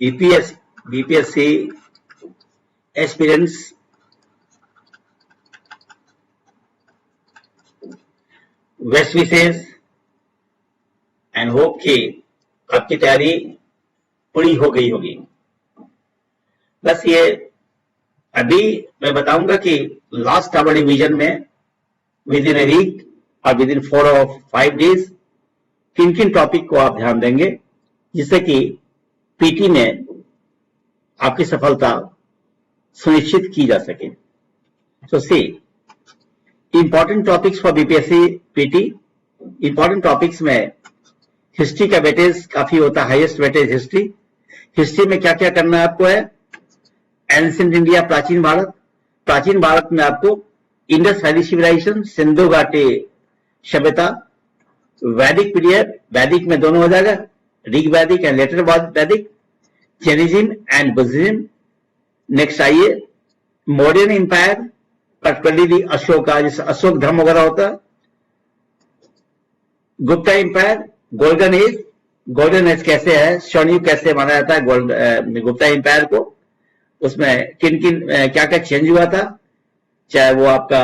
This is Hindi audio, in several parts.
BPSC aspirants best wishes and hope कि आपकी तैयारी पूरी हो गई होगी। बस ये अभी मैं बताऊंगा कि लास्ट आवर डिवीजन में विद इन ए वीक और विद इन 4 और 5 डेज किन किन टॉपिक को आप ध्यान देंगे जिससे कि पीटी में आपकी सफलता सुनिश्चित की जा सके। So see important topics for BPSC PT. Important topics में हिस्ट्री का वेटेज काफी होता है, हाईएस्ट वेटेज हिस्ट्री। हिस्ट्री में क्या क्या करना है आपको है, एंशिएंट इंडिया प्राचीन भारत। प्राचीन भारत में आपको इंडस वैली सिविलाइजेशन, सिंधु घाटी सभ्यता, वैदिक पीरियड, वैदिक में दोनों हो जाएगा, Rig Vedic and later Vedic, Jainism and Buddhism. Next आइए मॉडर्न एम्पायर, पर्टिकुलरली अशोक का, जैसे अशोक धर्म वगैरह होता है। Gupta empire, golden age. Golden age कैसे है, स्वर्णयुग कैसे माना जाता है गुप्ता एम्पायर को, उसमें किन किन क्या क्या चेंज हुआ था, चाहे वो आपका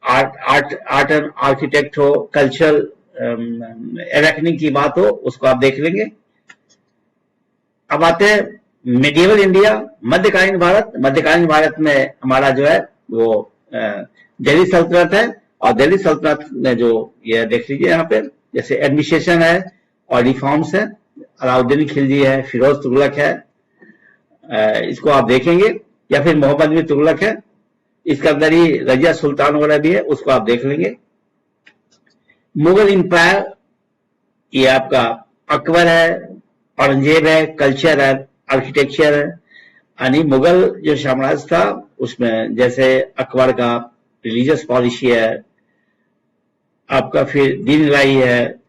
आर्ट एंड आर्किटेक्ट हो, कल्चरल एवेकनिंग की बात हो, उसको आप देख लेंगे। अब आते हैं मिडिवल इंडिया, मध्यकालीन भारत। मध्यकालीन भारत में हमारा जो है वो दिल्ली सल्तनत है, और दिल्ली सल्तनत में जो ये देख लीजिए यहाँ पे, जैसे एडमिनिस्ट्रेशन है और रिफॉर्म्स है, अलाउद्दीन खिलजी है, फिरोज तुगलक है, इसको आप देखेंगे, या फिर मोहम्मद बिन तुगलक है, इसके अंदर ही रजिया सुल्तान वगैरह भी है, उसको आप देख लेंगे। मुगल इंपायर, ये आपका अकबर है, औरंगजेब है, कल्चर है, आर्किटेक्चर है, यानी मुगल जो साम्राज्य था उसमें जैसे अकबर का रिलीजियस पॉलिसी है आपका, फिर दीन इलाही है,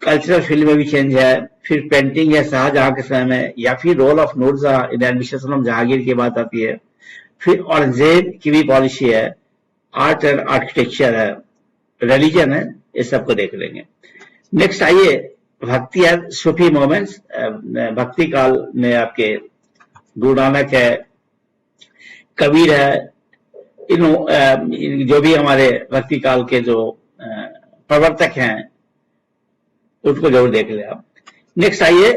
कल्चरल फील्ड में भी चेंज है, फिर पेंटिंग है शाहजहां के समय में, या फिर role of Nurjahan in administration of Jahangir की बात आती है, फिर औरंगजेब की भी पॉलिसी है, आर्ट एंड आर्किटेक्चर है, रिलीजन है, इस सबको देख लेंगे। नेक्स्ट आइए भक्ति एंड सूफी मोमेंट्स। भक्ति काल में आपके गुरु नानक है, कबीर है, इन जो भी हमारे भक्ति काल के जो प्रवर्तक हैं उसको जरूर देख ले आप। नेक्स्ट आइए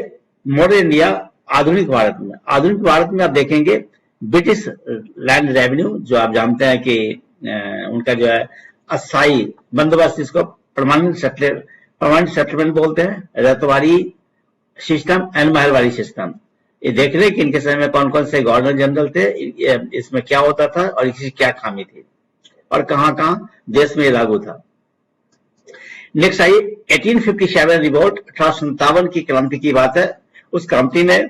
मॉडर्न इंडिया, आधुनिक भारत में। आधुनिक भारत में आप देखेंगे ब्रिटिश लैंड रेवेन्यू, जो आप जानते हैं कि उनका जो है अस्थायी बंदोबस्त, इसको परमानेंट सेटलमेंट बोलते हैं, रतवारी सिस्टम एंड महलवारी सिस्टम। ये देख रहे कि इनके समय में कौन कौन से गवर्नर जनरल थे, इसमें क्या होता था और इसकी क्या खामी थी, और कहां कहां देश में लागू था। नेक्स्ट आइए 1857 रिवोल्ट, 1857 की क्रांति की बात है। उस क्रांति में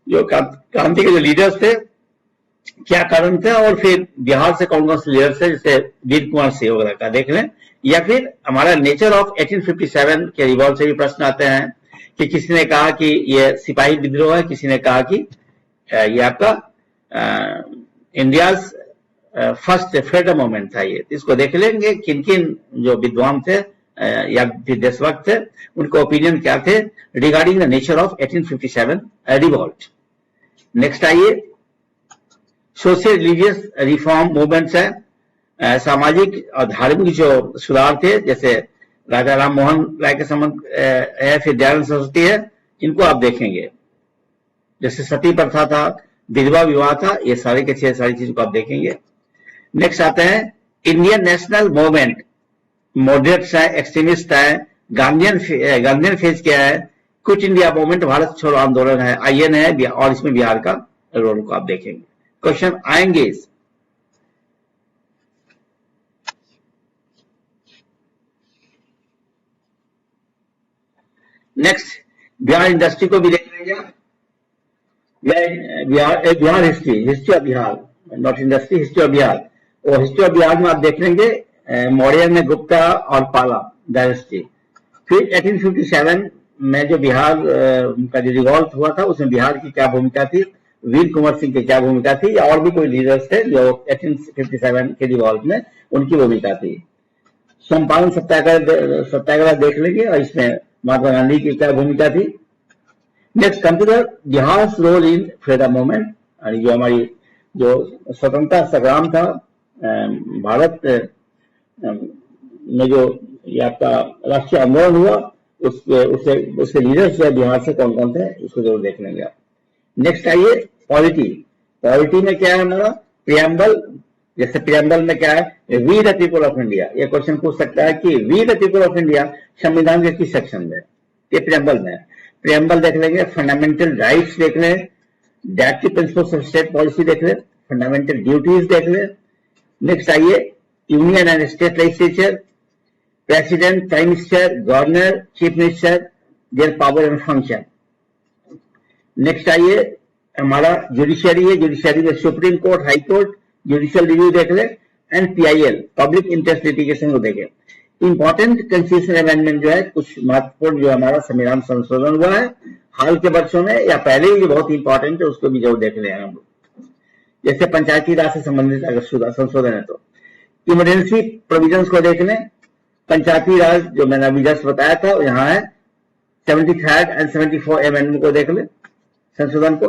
जो क्रांति के जो लीडर्स थे, क्या कारण था, और फिर बिहार से कौन कौन से लीडर्स थे, जैसे वीर कुंवर सिंह वगैरह का देख लें, या फिर हमारा नेचर ऑफ 1857 के रिवोल्ट से भी प्रश्न आते हैं कि किसी ने कहा कि ये सिपाही विद्रोह है, किसी ने कहा कि ये आपका इंडियाज फर्स्ट फ्रीडम मूवमेंट था। ये इसको देख लेंगे किन किन जो विद्वान थे या फिर देशभक्त थे, उनको ओपिनियन क्या थे regarding the nature of 1857 revolt. Next आइए सोशल रिलीजियस रिफॉर्म मूवमेंट्स है, सामाजिक और धार्मिक जो सुधार थे, जैसे राजा राम मोहन राय के संबंध है, फिर दयानंद सरस्वती है, इनको आप देखेंगे। जैसे सती प्रथा था, विधवा विवाह था, ये सारी के सारी चीजों को आप देखेंगे। नेक्स्ट आते हैं इंडियन नेशनल मूवमेंट, मॉडरेट्स है, एक्सट्रीमिस्ट है, गांधीयन फेज क्या है, क्विट इंडिया मूवमेंट, भारत छोड़ो आंदोलन है, आईएन है, और इसमें बिहार का रोल को आप देखेंगे। क्वेश्चन आएंगे। नेक्स्ट बिहार इंडस्ट्री को भी देख लेंगे। Bihar history of Bihar, not industry, history of Bihar. और हिस्ट्री ऑफ बिहार में आप देख लेंगे मौर्य में गुप्ता और पाला डायनेस्टी। फिर 1857 में जो बिहार का जो रिवॉल्ट हुआ था, उसमें बिहार की क्या भूमिका थी, वीर कुंवर सिंह की क्या भूमिका थी, या और भी कोई लीडर्स थे जो 1857 के रिवॉल्ट में उनकी भूमिका थी। चंपारण सत्याग्रह देख लेंगे, और इसमें महात्मा गांधी की क्या भूमिका थी। Next come to the Bihar role in freedom movement, जो हमारी जो स्वतंत्रता संग्राम था भारत में, जो ये आपका राष्ट्रीय आंदोलन हुआ, उसके लीडर्स जो है बिहार से कौन कौन थे, उसको जरूर देख लेंगे आप। नेक्स्ट आइए पॉलिटी। पॉलिटी में क्या है हमारा प्रियम्बल। जैसे प्रियम्बल में क्या है, we the people of India. ये क्वेश्चन पूछ सकता है कि we the people of India संविधान के किस सेक्शन में, ये प्रियम्बल में है। प्रियम्बल देख लेंगे, फंडामेंटल राइट्स देख लें, directive principles of state policy देख लें, फंडामेंटल ड्यूटीज देख लें। नेक्स्ट आइए union and state legislature, president, prime minister, governor, chief minister, their power and function. Next आइए हमारा जुडिशियरी है, जुडिशियरी में supreme court, high court, judicial review देख ले, and PIL public interest litigation को देखें। इंपॉर्टेंट कंस्टिट्यूशन अमेंडमेंट जो है, कुछ महत्वपूर्ण जो हमारा संविधान संशोधन हुआ है हाल के वर्षों में या पहले ही, बहुत इंपॉर्टेंट है, उसको भी जरूर देख ले हम लोग। जैसे पंचायती राज से संबंधित अगर संशोधन है तो इमरजेंसी प्रोविजंस को देख लें। पंचायती राज जो मैंने अभी जस्ट बताया था यहाँ है, 73rd एंड 74 अमेंडमेंट को देख लें संशोधन को।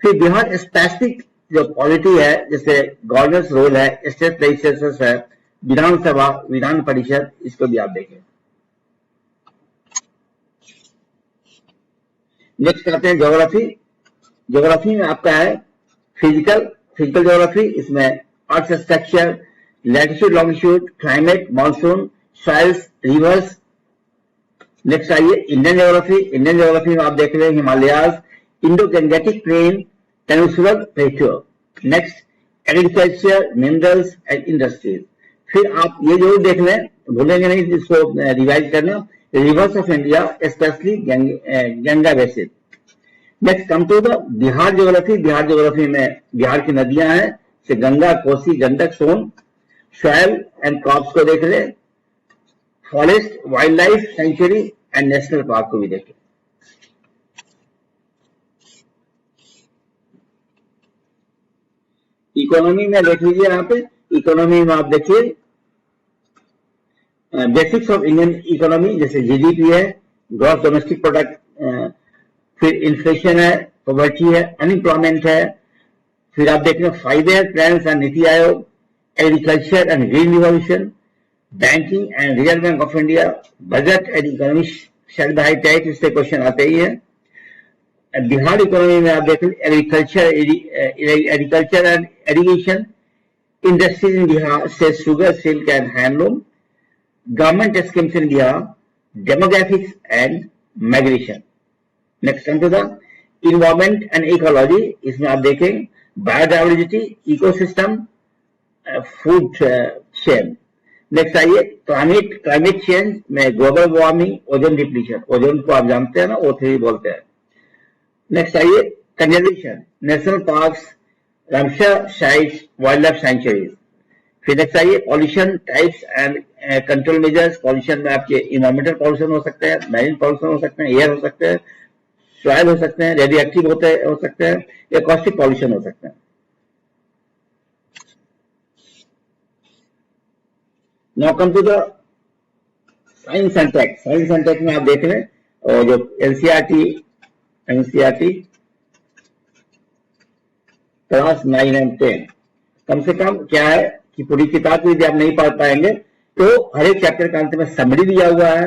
फिर बिहार स्पेसिफिक जो पॉलिटी है, जैसे गवर्नर्स रोल है, स्टेट लेजिस्लेचर्स है, विधानसभा, विधान परिषद, इसको भी आप देखें। नेक्स्ट आते हैं ज्योग्राफी। ज्योग्राफी में आपका है फिजिकल ज्योग्राफी, इसमें earth structure, latitude longitude, climate, monsoon, soils, rivers. Next आइए इंडियन ज्योग्राफी। इंडियन ज्योग्राफी में आप देख रहे हैं Himalayas, Indo Gangetic plain, peninsular plateau. Next agriculture, minerals and industries. फिर आप ये जरूर देख लें, भूलेंगे नहीं इसको रिवाइज करना, rivers of India, specially Ganga basin. Next come to the Bihar geography. Bihar geography में बिहार की नदियां हैं, से Ganga, Kosi, Gandak, Son. Soil and crops को देख लें, forest, wild life sanctuary and national park को भी देखें। इकोनॉमी में देख लीजिए, यहाँ पे इकोनॉमी में आप देखिए बेसिक्स ऑफ इंडियन इकोनॉमी, जैसे जीडीपी है, ग्रॉस डोमेस्टिक प्रोडक्ट, फिर इन्फ्लेशन है, पॉवर्टी है, अनएम्प्लॉयमेंट है। फिर आप देख रहे हैं 5 year plans and Niti Aayog, agriculture and green revolution, banking and reserve bank of India, budget and economy share by type, इससे क्वेश्चन आते ही है। बिहार इकोनॉमी में आप देखें agriculture and irrigation, industries in Bihar से sugar, silk and handloom, government schemes in Bihar, demographics and migration. Next come to the environment and ecology. इसमें आप देखें biodiversity, ecosystem, food chain. Next आइए क्लाइमेट चेंज में global warming, ozone depletion, ozone को आप जानते हैं ना, O3 बोलते हैं। नेक्स्ट आइए conservation, national parks, Ramsar sites, wild life sanctuaries. फिर नेक्स्ट आइए pollution types and control measures. Pollution में आपके इन्वायरमेंटल पॉल्यूशन हो सकते हैं, मैरीन पॉल्यूशन हो सकते हैं, एयर हो सकते हैं, सॉइल हो सकते हैं, रेडियो एक्टिव हो सकते हैं, या कॉस्टिक पॉल्यूशन हो सकते हैं। Now come to the science and tech. Science and tech में आप देख लें, और जो एनसीईआरटी क्लास 9 एंड 10, कम से कम क्या है कि पूरी किताब को यदि आप नहीं पढ़ पाएंगे तो हर एक चैप्टर का अंत में समरी दिया हुआ है,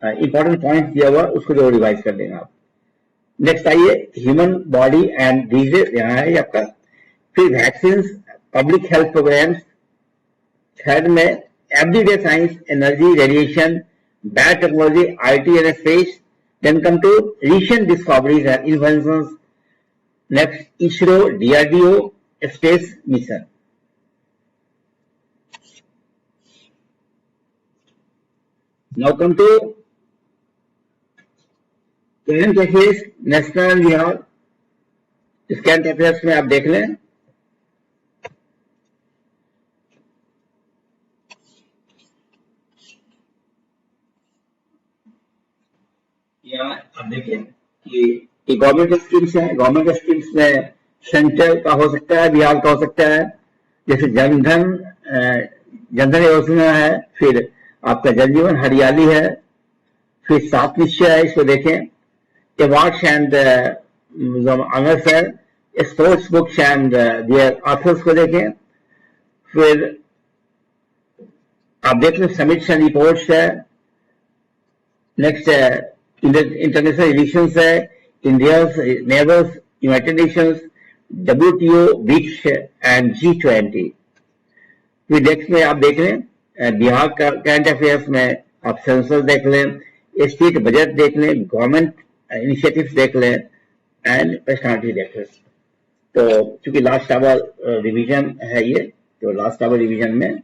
इंपॉर्टेंट पॉइंट दिया हुआ है, उसको जो रिवाइज कर देंगे आप। नेक्स्ट आइए ह्यूमन बॉडी एंड डिजीज, यहाँ है आपका। फिर vaccine, public health programs. Third में everyday science, energy, radiation, biotechnology, IT and space. Then come to recent discoveries and inventions. Next ISRO, DRDO, space mission. Now come to current affairs, national Bihar. इस करंट अफेयर्स में आप देख लें, यहाँ आप देखें कि गवर्नमेंट स्कीम्स है। गवर्नमेंट स्कीम्स में सेंट्रल का हो सकता है, बिहार का हो सकता है, जैसे जनधन योजना है, फिर आपका जल जीवन हरियाली है, फिर 7 निश्चय है, इसको देखें। awards and honors है, sports books and their authors को देखें। फिर आप देख लें समिट्स एंड रिपोर्ट्स है। नेक्स्ट है इंटरनेशनल रिलेशंस है, India's neighbours, United Nations, WTO, BRICS and G20। फिर नेक्स्ट में आप देख लें बिहार का करंट अफेयर्स में आप सेंसस देख लें, स्टेट बजट देख लें, गवर्नमेंट इनिशिएटिव्स देख लें एंड पर्सनालिटी देख लें। तो चूंकि लास्ट आवर रिवीजन है ये, तो लास्ट आवर रिवीजन में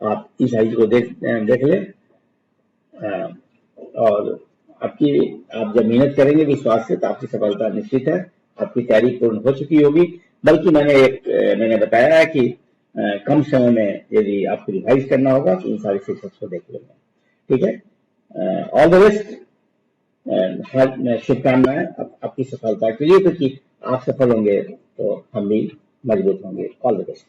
आप इस साइज को देख लें और आप जब मेहनत करेंगे विश्वास से तो आपकी सफलता निश्चित है। आपकी तैयारी पूर्ण हो चुकी होगी, बल्कि मैंने बताया है कि कम समय में यदि आपको रिवाइज करना होगा तो इन सारी सेक्शंस को देख लेंगे। ठीक है, ऑल द बेस्ट, शुभकामनाएं आपकी सफलता के लिए, क्योंकि आप सफल होंगे तो हम भी मजबूत होंगे। All the best.